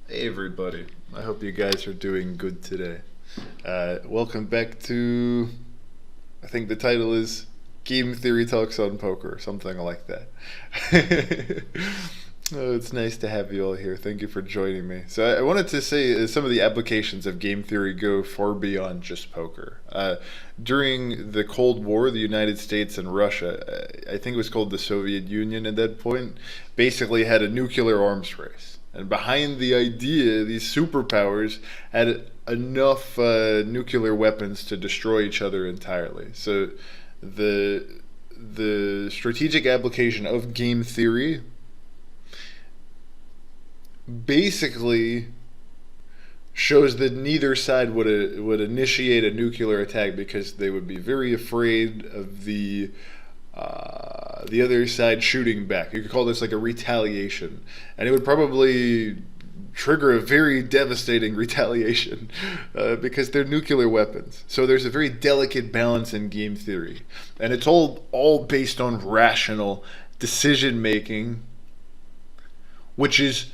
Hey everybody, I hope you guys are doing good today. Welcome back to, I think the title is Game Theory Talks on Poker, something like that. Oh, it's nice to have you all here. Thank you for joining me. So I wanted to say some of the applications of game theory go far beyond just poker. During the Cold War, the United States and Russia, I think it was called the Soviet Union at that point, basically had a nuclear arms race. And behind the idea, these superpowers had enough nuclear weapons to destroy each other entirely. So the the strategic application of game theory basically shows that neither side would initiate a nuclear attack because they would be very afraid of the other side shooting back. You could call this like a retaliation, and it would probably trigger a very devastating retaliation because they're nuclear weapons. So there's a very delicate balance in game theory, and it's all based on rational decision making, which is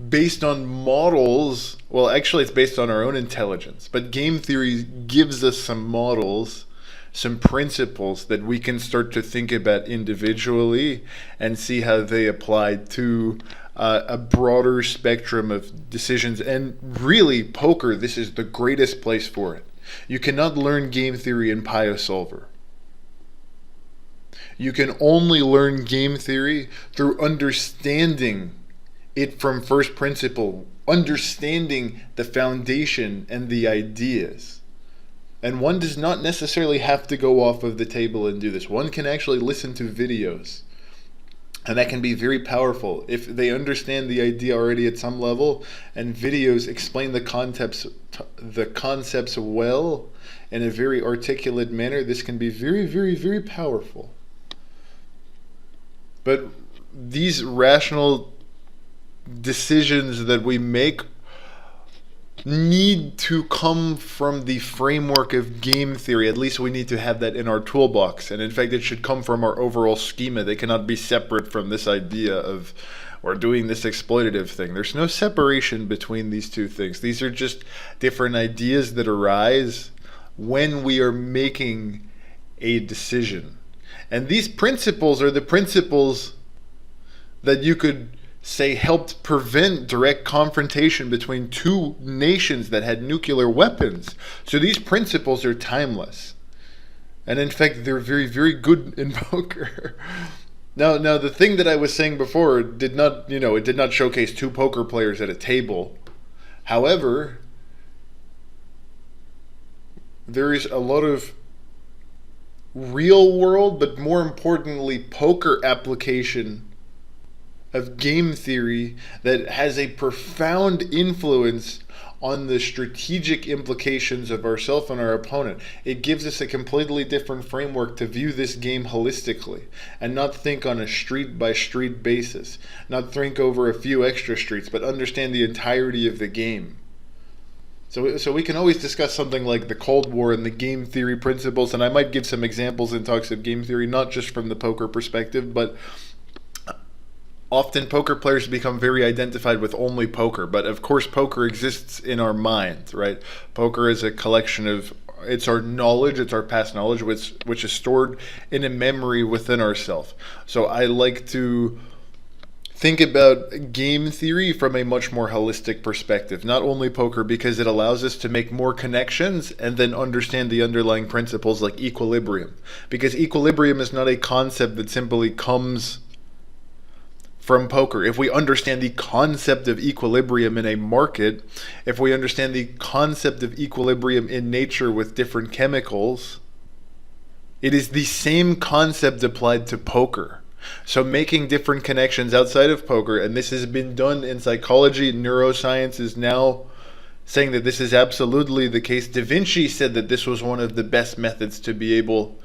based on models. Well, actually, it's based on our own intelligence, but game theory gives us some models, some principles that we can start to think about individually and see how they apply to a broader spectrum of decisions. And really, poker, this is the greatest place for it. You cannot learn game theory in Pio Solver. You can only learn game theory through understanding it from first principle, understanding the foundation and the ideas. And one does not necessarily have to go off of the table and do this. One can actually listen to videos, and that can be very powerful if they understand the idea already at some level, and videos explain the concepts well in a very articulate manner. This can be very, very, very powerful. But these rational decisions that we make need to come from the framework of game theory. At least we need to have that in our toolbox. And in fact, it should come from our overall schema. They cannot be separate from this idea of we're doing this exploitative thing. There's no separation between these two things. These are just different ideas that arise when we are making a decision. And these principles are the principles that you could say helped prevent direct confrontation between two nations that had nuclear weapons. So these principles are timeless. And in fact, they're very, very good in poker. Now, the thing that I was saying before did not, it did not showcase two poker players at a table. However, there is a lot of real world, but more importantly, poker application of game theory that has a profound influence on the strategic implications of ourselves and our opponent. It gives us a completely different framework to view this game holistically and not think on a street by street basis, not think over a few extra streets, but understand the entirety of the game. So we can always discuss something like the Cold War and the game theory principles, and I might give some examples in talks of game theory, not just from the poker perspective, but often poker players become very identified with only poker, but of course poker exists in our mind, right? Poker is a collection of, it's our knowledge, it's our past knowledge, which is stored in a memory within ourselves. So I like to think about game theory from a much more holistic perspective, not only poker, because it allows us to make more connections and then understand the underlying principles like equilibrium. Because equilibrium is not a concept that simply comes from poker. If we understand the concept of equilibrium in a market, if we understand the concept of equilibrium in nature with different chemicals, it is the same concept applied to poker. So making different connections outside of poker, and this has been done in psychology, neuroscience is now saying that this is absolutely the case. Da Vinci said that this was one of the best methods to be able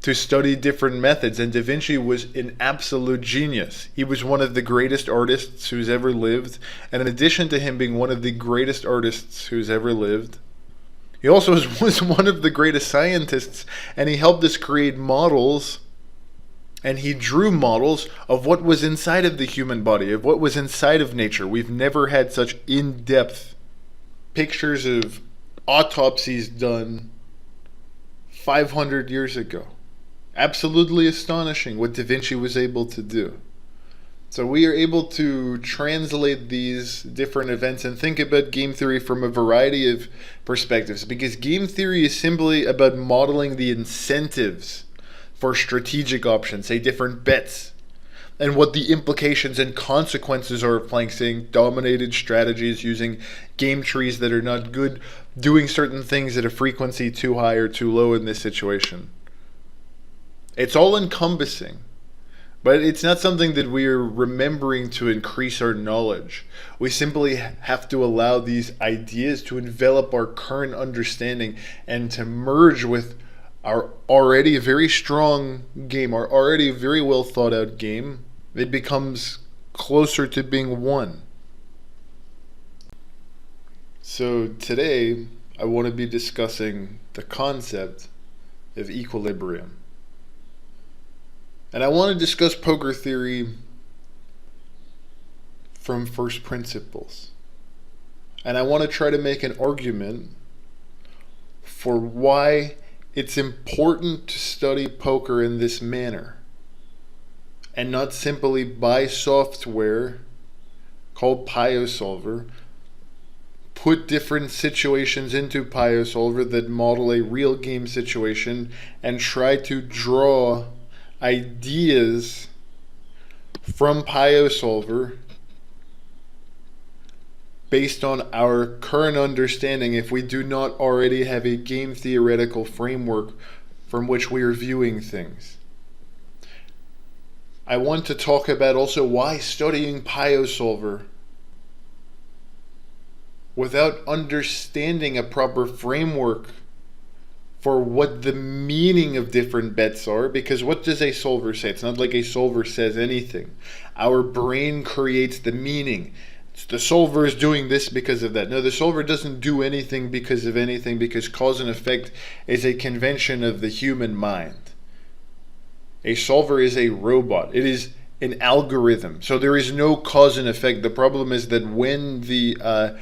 to study different methods, and Da Vinci was an absolute genius. He was one of the greatest artists who's ever lived, and in addition to him being one of the greatest artists who's ever lived, he also was one of the greatest scientists, and he helped us create models And he drew models of what was inside of the human body, of what was inside of nature. We've never had such in-depth pictures of autopsies done 500 years ago. Absolutely astonishing what Da Vinci was able to do. So we are able to translate these different events and think about game theory from a variety of perspectives, because game theory is simply about modeling the incentives for strategic options, say different bets, and what the implications and consequences are of playing, saying dominated strategies, using game trees that are not good, doing certain things at a frequency too high or too low in this situation. It's all encompassing, but it's not something that we are remembering to increase our knowledge. We simply have to allow these ideas to envelop our current understanding and to merge with our already very strong game, our already very well thought out game. It becomes closer to being one. So today I want to be discussing the concept of equilibrium. And I want to discuss poker theory from first principles. And I want to try to make an argument for why it's important to study poker in this manner and not simply buy software called PioSolver, put different situations into PioSolver that model a real game situation, and try to draw ideas from PioSolver based on our current understanding, if we do not already have a game theoretical framework from which we are viewing things. I want to talk about also why studying PioSolver without understanding a proper framework for what the meaning of different bets are, because what does a solver say? It's not like a solver says anything. Our brain creates the meaning. The solver is doing this because of that. No, the solver doesn't do anything because of anything, because cause and effect is a convention of the human mind. A solver is a robot. It is an algorithm. So there is no cause and effect. The problem is that when the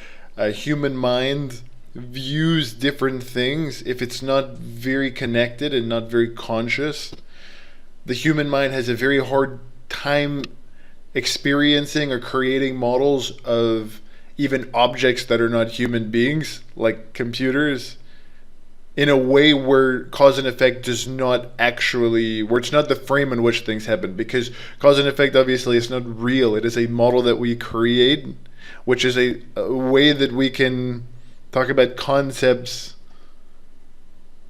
human mind views different things, if it's not very connected and not very conscious, the human mind has a very hard time experiencing or creating models of even objects that are not human beings, like computers, in a way where cause and effect does not actually, where it's not the frame in which things happen, because cause and effect obviously is not real. It is a model that we create, which is a way that we can talk about concepts.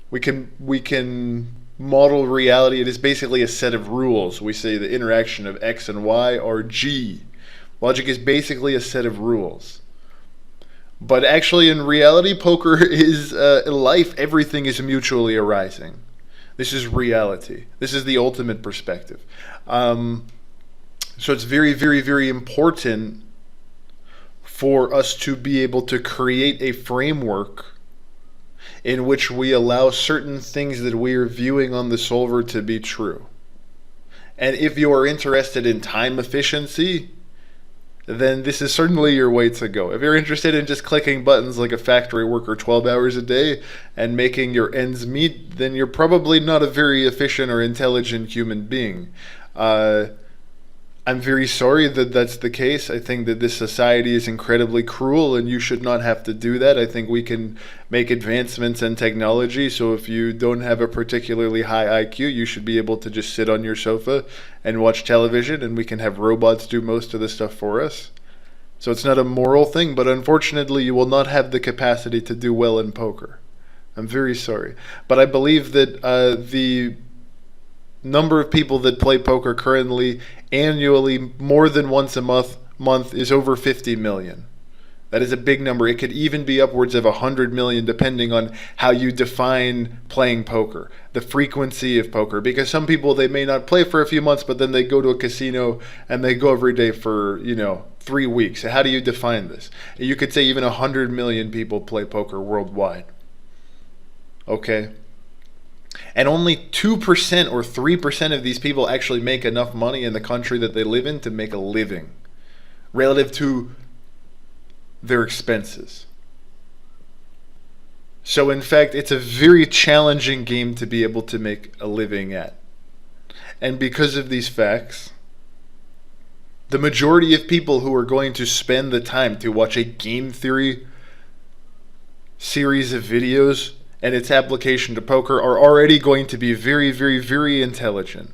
We can model reality. It is basically a set of rules. We say the interaction of X and Y are G. Logic is basically a set of rules. But actually in reality, poker is life. Everything is mutually arising. This is reality. This is the ultimate perspective. So it's very, very, very important for us to be able to create a framework in which we allow certain things that we are viewing on the solver to be true. And if you are interested in time efficiency, then this is certainly your way to go. If you're interested in just clicking buttons like a factory worker 12 hours a day and making your ends meet, then you're probably not a very efficient or intelligent human being. I'm very sorry that that's the case. I think that this society is incredibly cruel and you should not have to do that. I think we can make advancements in technology, so if you don't have a particularly high IQ, you should be able to just sit on your sofa and watch television, and we can have robots do most of the stuff for us. So it's not a moral thing, but unfortunately you will not have the capacity to do well in poker. I'm very sorry. But I believe that the number of people that play poker currently annually more than once a month is over 50 million. That is a big number. It could even be upwards of 100 million depending on how you define playing poker, the frequency of poker. Because some people, they may not play for a few months, but then they go to a casino and they go every day for, 3 weeks. How do you define this? You could say even 100 million people play poker worldwide. Okay? And only 2% or 3% of these people actually make enough money in the country that they live in to make a living relative to their expenses. So, in fact, it's a very challenging game to be able to make a living at. And because of these facts, the majority of people who are going to spend the time to watch a game theory series of videos and its application to poker are already going to be very, very, very intelligent.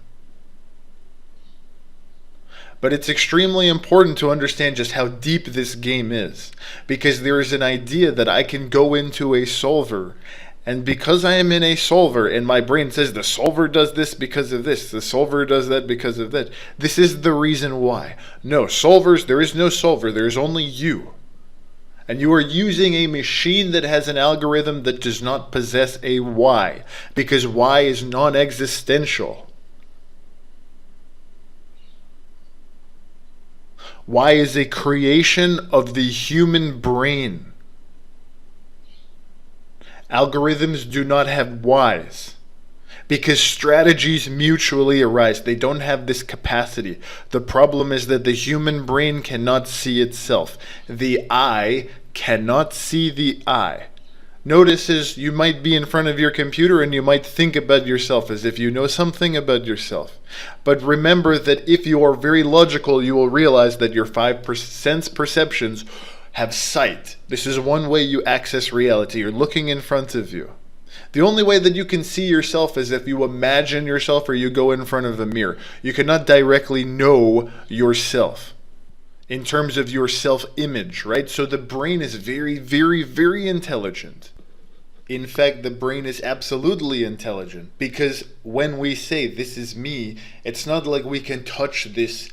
But it's extremely important to understand just how deep this game is, because there is an idea that I can go into a solver, and because I am in a solver and my brain says the solver does this because of this, the solver does that because of that, this is the reason why. No, solvers, there is no solver, there is only you. And you are using a machine that has an algorithm that does not possess a Y, because Y is non-existential. Y is a creation of the human brain. Algorithms do not have Ys because strategies mutually arise. They don't have this capacity. The problem is that the human brain cannot see itself. The eye cannot see the eye. Notice as you might be in front of your computer and you might think about yourself as if you know something about yourself. But remember that if you are very logical, you will realize that your 5 sense perceptions have sight. This is one way you access reality. You're looking in front of you. The only way that you can see yourself is if you imagine yourself or you go in front of a mirror. You cannot directly know yourself in terms of your self-image, right? So the brain is very, very, very intelligent. In fact, the brain is absolutely intelligent because when we say this is me, it's not like we can touch this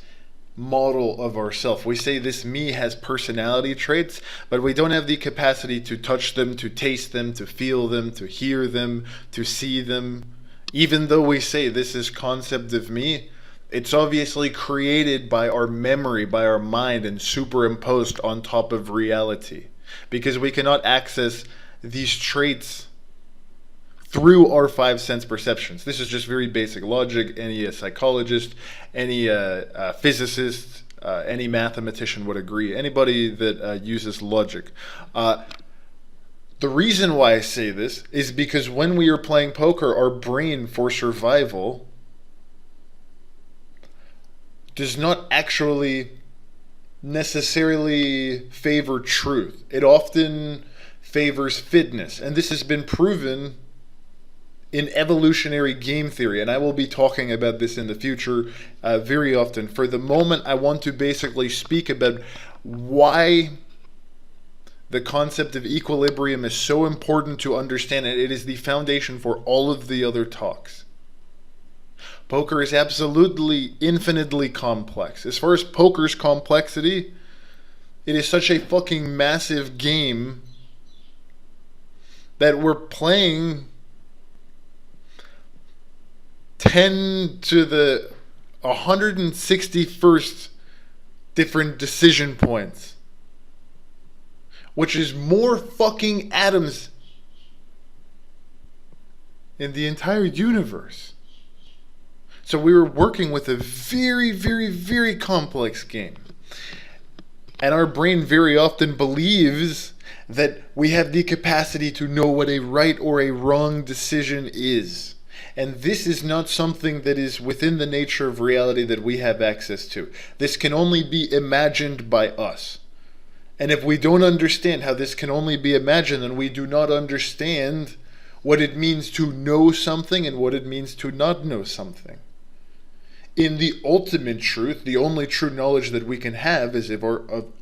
model of ourselves. We say this me has personality traits, but we don't have the capacity to touch them, to taste them, to feel them, to hear them, to see them. Even though we say this is concept of me, it's obviously created by our memory, by our mind, and superimposed on top of reality. Because we cannot access these traits through our 5 sense perceptions. This is just very basic logic. Any psychologist, any physicist, any mathematician would agree. Anybody that uses logic. The reason why I say this is because when we are playing poker, our brain, for survival, does not actually necessarily favor truth. It often favors fitness. And this has been proven in evolutionary game theory. And I will be talking about this in the future very often. For the moment, I want to basically speak about why the concept of equilibrium is so important to understand. And it is the foundation for all of the other talks. Poker is absolutely infinitely complex. As far as poker's complexity, it is such a fucking massive game that we're playing 10 to the 161st different decision points, which is more fucking atoms in the entire universe. So we were working with a very, very, very complex game. And our brain very often believes that we have the capacity to know what a right or a wrong decision is. And this is not something that is within the nature of reality that we have access to. This can only be imagined by us. And if we don't understand how this can only be imagined, then we do not understand what it means to know something and what it means to not know something. In the ultimate truth, the only true knowledge that we can have is of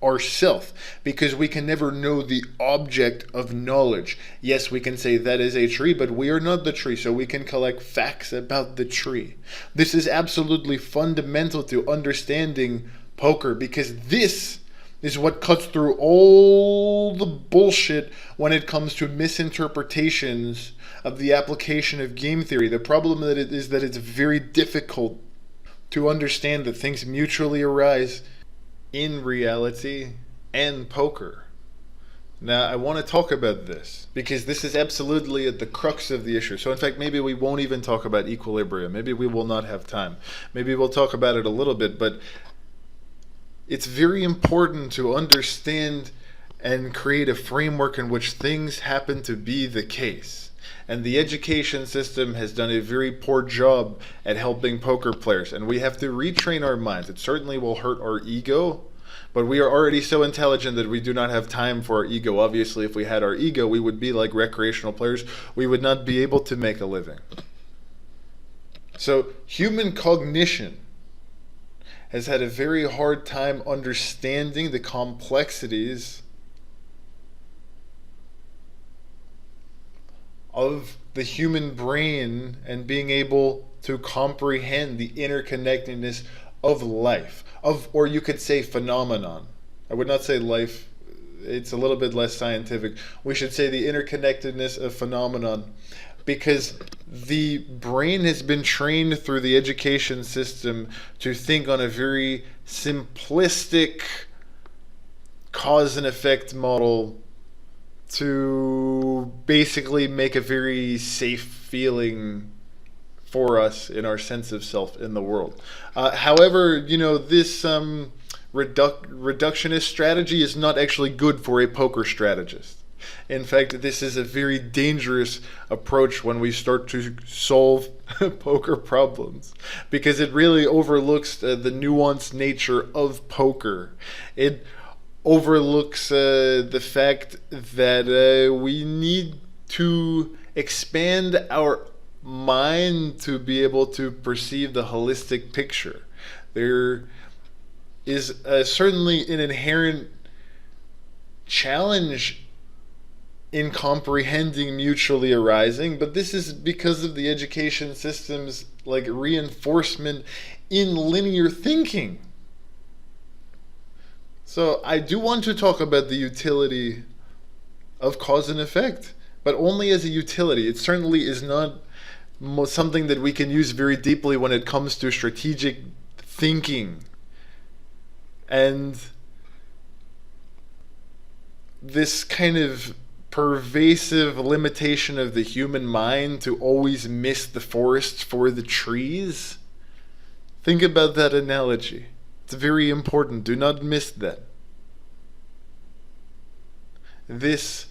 ourself, because we can never know the object of knowledge. Yes, we can say that is a tree, but we are not the tree, so we can collect facts about the tree. This is absolutely fundamental to understanding poker, because this is what cuts through all the bullshit when it comes to misinterpretations of the application of game theory. The problem is that it's very difficult to understand that things mutually arise in reality and poker. Now, I want to talk about this because this is absolutely at the crux of the issue. So, in fact, maybe we won't even talk about equilibrium. Maybe we will not have time. Maybe we'll talk about it a little bit, but it's very important to understand and create a framework in which things happen to be the case. And the education system has done a very poor job at helping poker players, and we have to retrain our minds. It certainly will hurt our ego, but we are already so intelligent that we do not have time for our ego. Obviously, if we had our ego, we would be like recreational players. We would not be able to make a living. So human cognition has had a very hard time understanding the complexities of the human brain and being able to comprehend the interconnectedness of life, or you could say phenomenon. I would not say life, it's a little bit less scientific. We should say the interconnectedness of phenomenon, because the brain has been trained through the education system to think on a very simplistic cause and effect model to basically make a very safe feeling for us in our sense of self in the world. However, this reductionist strategy is not actually good for a poker strategist. In fact, this is a very dangerous approach when we start to solve poker problems, because it really overlooks the nuanced nature of poker. It overlooks the fact that we need to expand our mind to be able to perceive the holistic picture. There is certainly an inherent challenge in comprehending mutually arising, but this is because of the education system's reinforcement in linear thinking. So I do want to talk about the utility of cause and effect, but only as a utility. It certainly is not something that we can use very deeply when it comes to strategic thinking. And this kind of pervasive limitation of the human mind to always miss the forest for the trees. Think about that analogy. It's very important. Do not miss that. This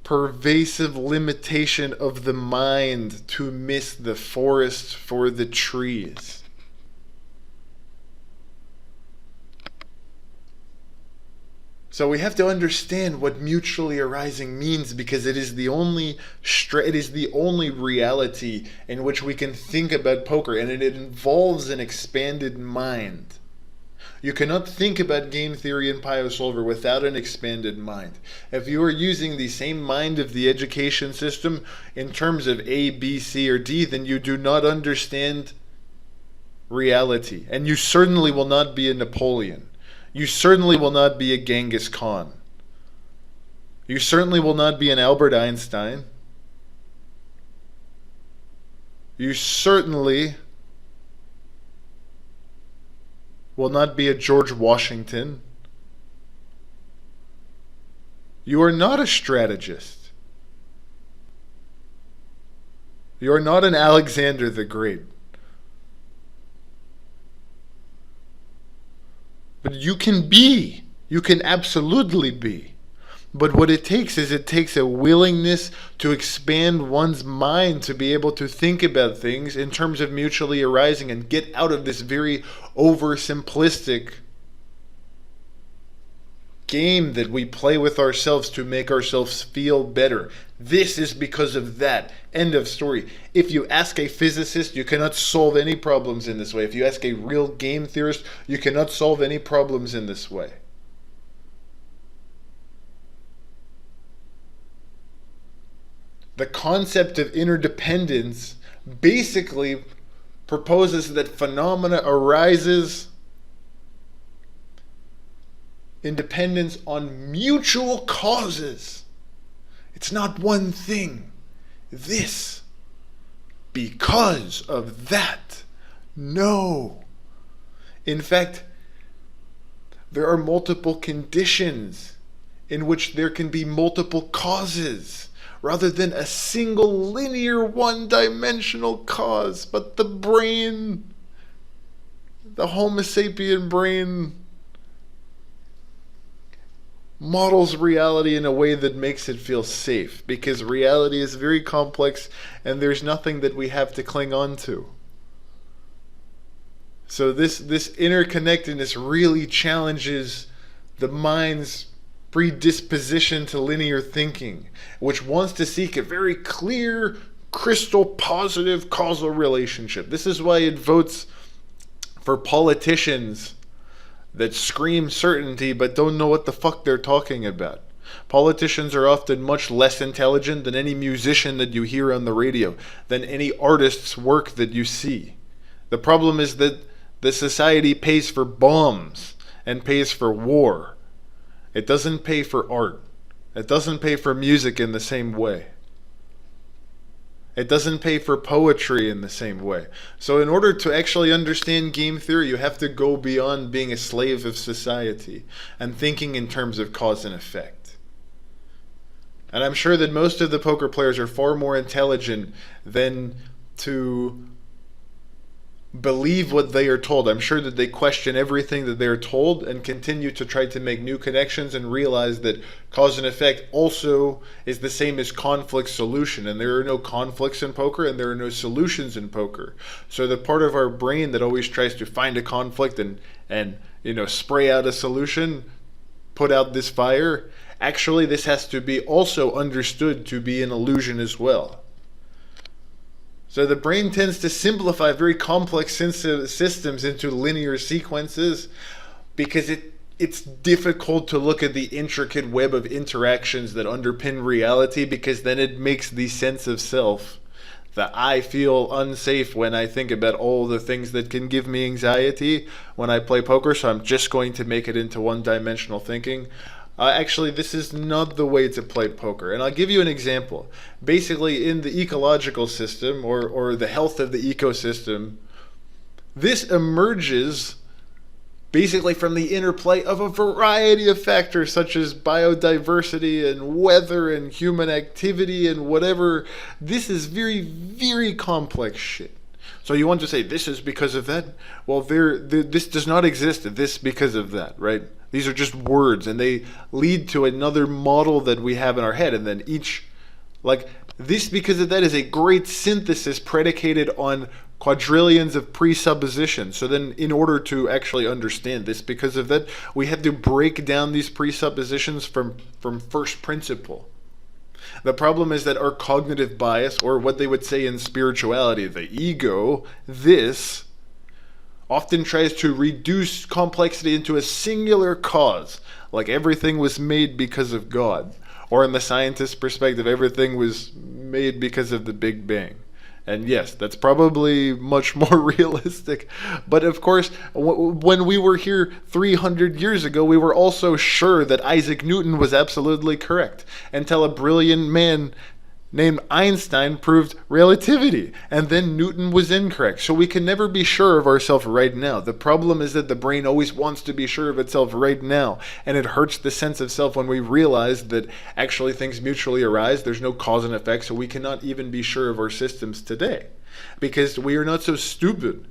pervasive limitation of the mind to miss the forest for the trees. So we have to understand what mutually arising means, because it is the only reality in which we can think about poker, and it involves an expanded mind. You cannot think about game theory and Pio Solver without an expanded mind. If you are using the same mind of the education system in terms of A, B, C, or D, then you do not understand reality. And you certainly will not be a Napoleon. You certainly will not be a Genghis Khan. You certainly will not be an Albert Einstein. You certainly will not be a George Washington. You are not a strategist. You are not an Alexander the Great. But you can be. You can absolutely be. But what it takes is a willingness to expand one's mind to be able to think about things in terms of mutually arising and get out of this very oversimplistic game that we play with ourselves to make ourselves feel better. This is because of that. End of story. If you ask a physicist, you cannot solve any problems in this way. If you ask a real game theorist, you cannot solve any problems in this way. The concept of interdependence basically proposes that phenomena arises in dependence on mutual causes. It's not one thing. This, because of that. No. In fact, There are multiple conditions in which there can be multiple causes rather than a single linear one-dimensional cause. But the brain, the Homo sapien brain, models reality in a way that makes it feel safe, because reality is very complex and there's nothing that we have to cling on to. So this interconnectedness really challenges the mind's predisposition to linear thinking, which wants to seek a very clear, crystal positive causal relationship. This is why it votes for politicians that scream certainty but don't know what the fuck they're talking about. Politicians are often much less intelligent than any musician that you hear on the radio, than any artist's work that you see. The problem is that the society pays for bombs and pays for war. It doesn't pay for art. It doesn't pay for music in the same way. It doesn't pay for poetry in the same way. So in order to actually understand game theory, you have to go beyond being a slave of society and thinking in terms of cause and effect. And I'm sure that most of the poker players are far more intelligent than to believe what they are told. I'm sure that they question everything that they are told and continue to try to make new connections and realize that cause and effect also is the same as conflict solution. And there are no conflicts in poker and there are no solutions in poker. So the part of our brain that always tries to find a conflict and spray out a solution, put out this fire, actually this has to be also understood to be an illusion as well. So the brain tends to simplify very complex systems into linear sequences because it's difficult to look at the intricate web of interactions that underpin reality, because then it makes the sense of self that I feel unsafe when I think about all the things that can give me anxiety when I play poker, so I'm just going to make it into one-dimensional thinking. Actually, this is not the way to play poker. And I'll give you an example. Basically, in the ecological system, or the health of the ecosystem, this emerges basically from the interplay of a variety of factors such as biodiversity and weather and human activity and whatever. This is very, very complex shit. So you want to say this is because of that? Well, this does not exist, this because of that, right? These are just words, and they lead to another model that we have in our head. And then each, this because of that is a great synthesis predicated on quadrillions of presuppositions. So then in order to actually understand this because of that, we have to break down these presuppositions from first principle. The problem is that our cognitive bias, or what they would say in spirituality, the ego, this often tries to reduce complexity into a singular cause, like everything was made because of God, or in the scientist's perspective, everything was made because of the Big Bang. And yes, that's probably much more realistic. But of course, when we were here 300 years ago, we were also sure that Isaac Newton was absolutely correct, until a brilliant man named Einstein proved relativity, and then Newton was incorrect. So we can never be sure of ourselves right now. The problem is that the brain always wants to be sure of itself right now, and it hurts the sense of self when we realize that actually things mutually arise. There's no cause and effect, so we cannot even be sure of our systems today, because we are not so stupid.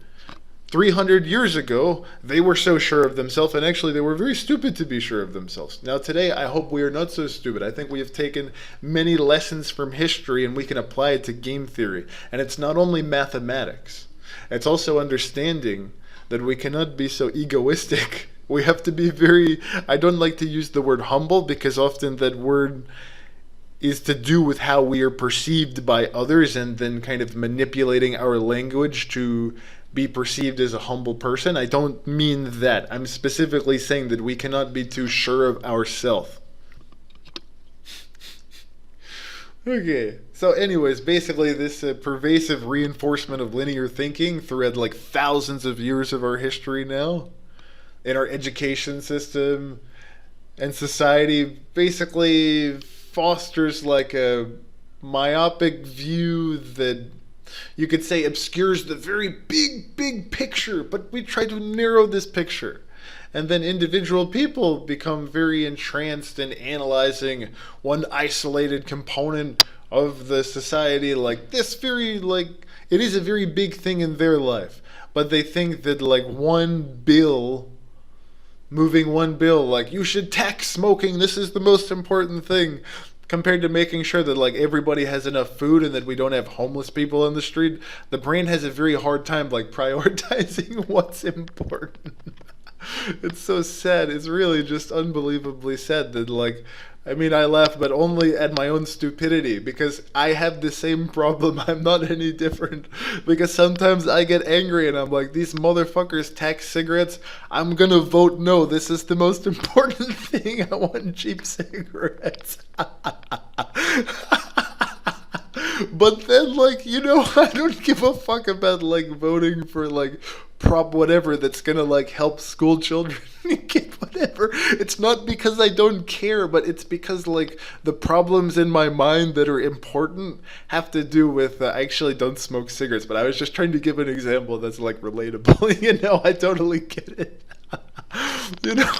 300 years ago, they were so sure of themselves, and actually they were very stupid to be sure of themselves. Now today, I hope we are not so stupid. I think we have taken many lessons from history and we can apply it to game theory. And it's not only mathematics, it's also understanding that we cannot be so egoistic. We have to be very, I don't like to use the word humble, because often that word is to do with how we are perceived by others, and then kind of manipulating our language to be perceived as a humble person. I don't mean that. I'm specifically saying that we cannot be too sure of ourselves. Okay, so anyways, basically this pervasive reinforcement of linear thinking throughout thousands of years of our history now, in our education system and society, basically fosters a myopic view that you could say obscures the very big picture, but we try to narrow this picture. And then individual people become very entranced in analyzing one isolated component of the society, like this very, like, it is a very big thing in their life. But they think that, like, moving one bill, like, you should tax smoking, this is the most important thing, compared to making sure that, like, everybody has enough food and that we don't have homeless people on the street. The brain has a very hard time, like, prioritizing what's important. It's so sad. It's really just unbelievably sad that, like, I mean, I laugh, but only at my own stupidity, because I have the same problem. I'm not any different. Because sometimes I get angry and I'm like, these motherfuckers tax cigarettes. I'm gonna vote no. This is the most important thing. I want cheap cigarettes. But then, like, you know, I don't give a fuck about, like, voting for, like, prop whatever that's gonna, like, help school children get whatever. It's not because I don't care, but it's because, like, the problems in my mind that are important have to do with, I actually don't smoke cigarettes, but I was just trying to give an example that's, like, relatable. You know, I totally get it. You know?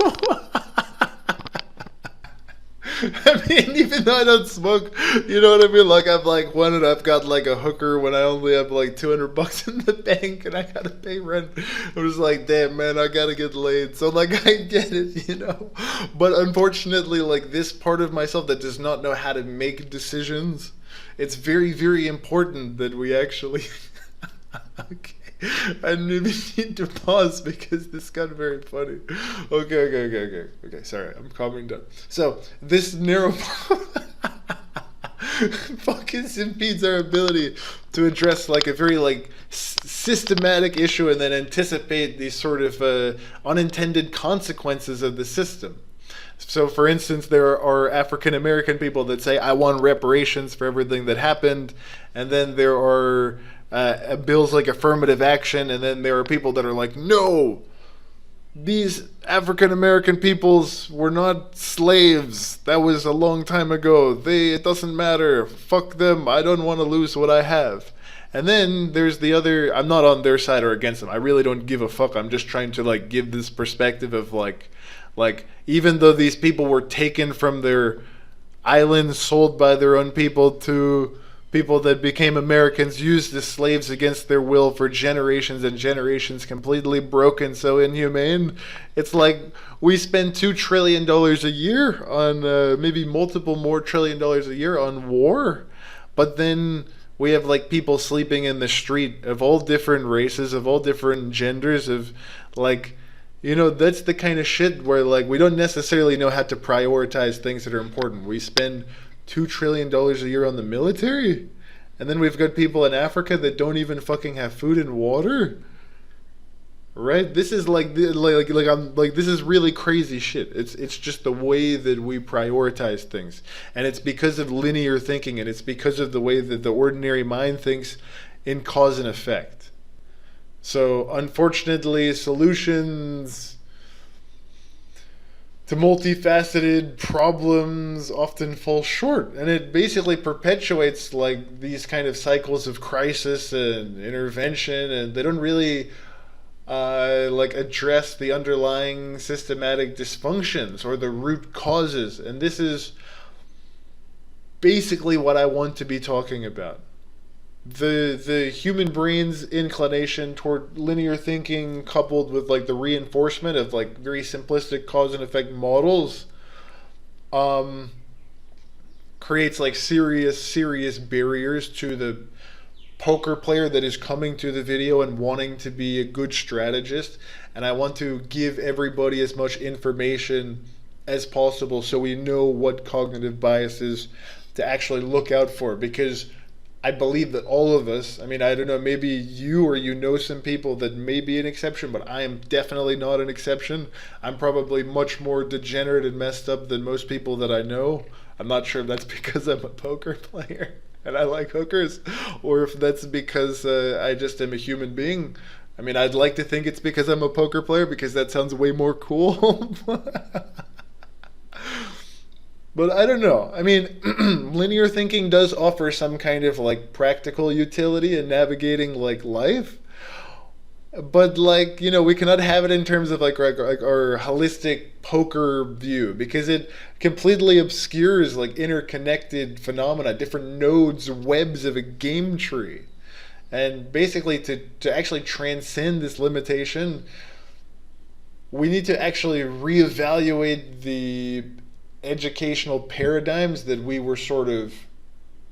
I mean, even though I don't smoke, you know what I mean? Like, I've, like, wanted, I've got, like, a hooker when I only have, like, $200 in the bank and I gotta pay rent. I'm just like, damn, man, I gotta get laid. So, like, I get it, you know? But unfortunately, like, this part of myself that does not know how to make decisions, it's very, very important that we actually... Okay. I maybe need to pause because this got very funny. Okay. Sorry, I'm calming down. So, this narrow focus impedes our ability to address, like, a very, like, systematic issue and then anticipate these sort of unintended consequences of the system. So, for instance, there are African American people that say, I want reparations for everything that happened, and then there are bills like affirmative action, and then there are people that are like, no, these African American peoples were not slaves. That was a long time ago. It doesn't matter. Fuck them. I don't want to lose what I have. And then there's the other, I'm not on their side or against them. I really don't give a fuck. I'm just trying to, like, give this perspective of, like even though these people were taken from their islands, sold by their own people to people that became Americans, used as slaves against their will for generations and generations, completely broken, so inhumane. It's like we spend $2 trillion a year on, maybe multiple more $1 trillion a year on war, but then we have, like, people sleeping in the street of all different races, of all different genders, of, like, you know, that's the kind of shit where, like, we don't necessarily know how to prioritize things that are important. We spend $2 trillion a year on the military, and then we've got people in Africa that don't even fucking have food and water. Right? This is like I'm like, this is really crazy shit. It's just the way that we prioritize things, and it's because of linear thinking, and it's because of the way that the ordinary mind thinks in cause and effect. So, unfortunately, solutions to multifaceted problems often fall short, and it basically perpetuates, like, these kind of cycles of crisis and intervention, and they don't really like, address the underlying systematic dysfunctions or the root causes. And this is basically what I want to be talking about. The human brain's inclination toward linear thinking, coupled with, like, the reinforcement of, like, very simplistic cause and effect models, creates, like, serious barriers to the poker player that is coming to the video and wanting to be a good strategist. And I want to give everybody as much information as possible so we know what cognitive biases to actually look out for, because I believe that all of us, I mean, I don't know, maybe you or you know some people that may be an exception, but I am definitely not an exception. I'm probably much more degenerate and messed up than most people that I know. I'm not sure if that's because I'm a poker player and I like hookers, or if that's because I just am a human being. I mean, I'd like to think it's because I'm a poker player, because that sounds way more cool. But I don't know. I mean, linear thinking does offer some kind of, like, practical utility in navigating, like, life. but like, we cannot have it in terms of like our holistic poker view, because it completely obscures like interconnected phenomena, different nodes, webs of a game tree. And basically, to actually transcend this limitation, we need to actually reevaluate the educational paradigms that we were sort of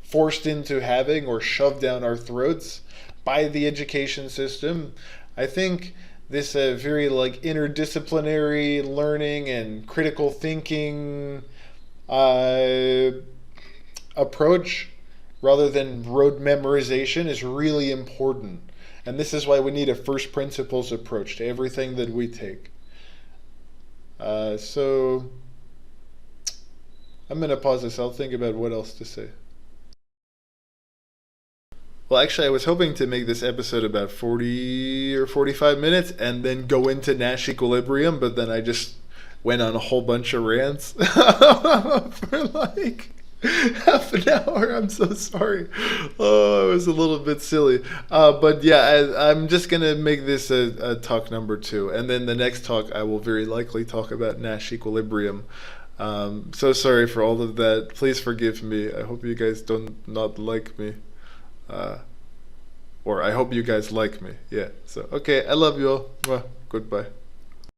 forced into having or shoved down our throats by the education system. I think this very like interdisciplinary learning and critical thinking uh, approach, rather than rote memorization, is really important. And this is why we need a first principles approach to everything that we take. So I'm going to pause this. I'll think about what else to say. Well, actually, I was hoping to make this episode about 40 or 45 minutes and then go into Nash equilibrium, but then I just went on a whole bunch of rants for like half an hour. I'm so sorry. Oh, it was a little bit silly. But yeah, I'm just going to make this a talk number two. And then the next talk, I will very likely talk about Nash equilibrium. So sorry for all of that. Please forgive me. I hope you guys don't not like me. Uh, or I hope you guys like me. Yeah. So, okay. I love you all. Well, goodbye.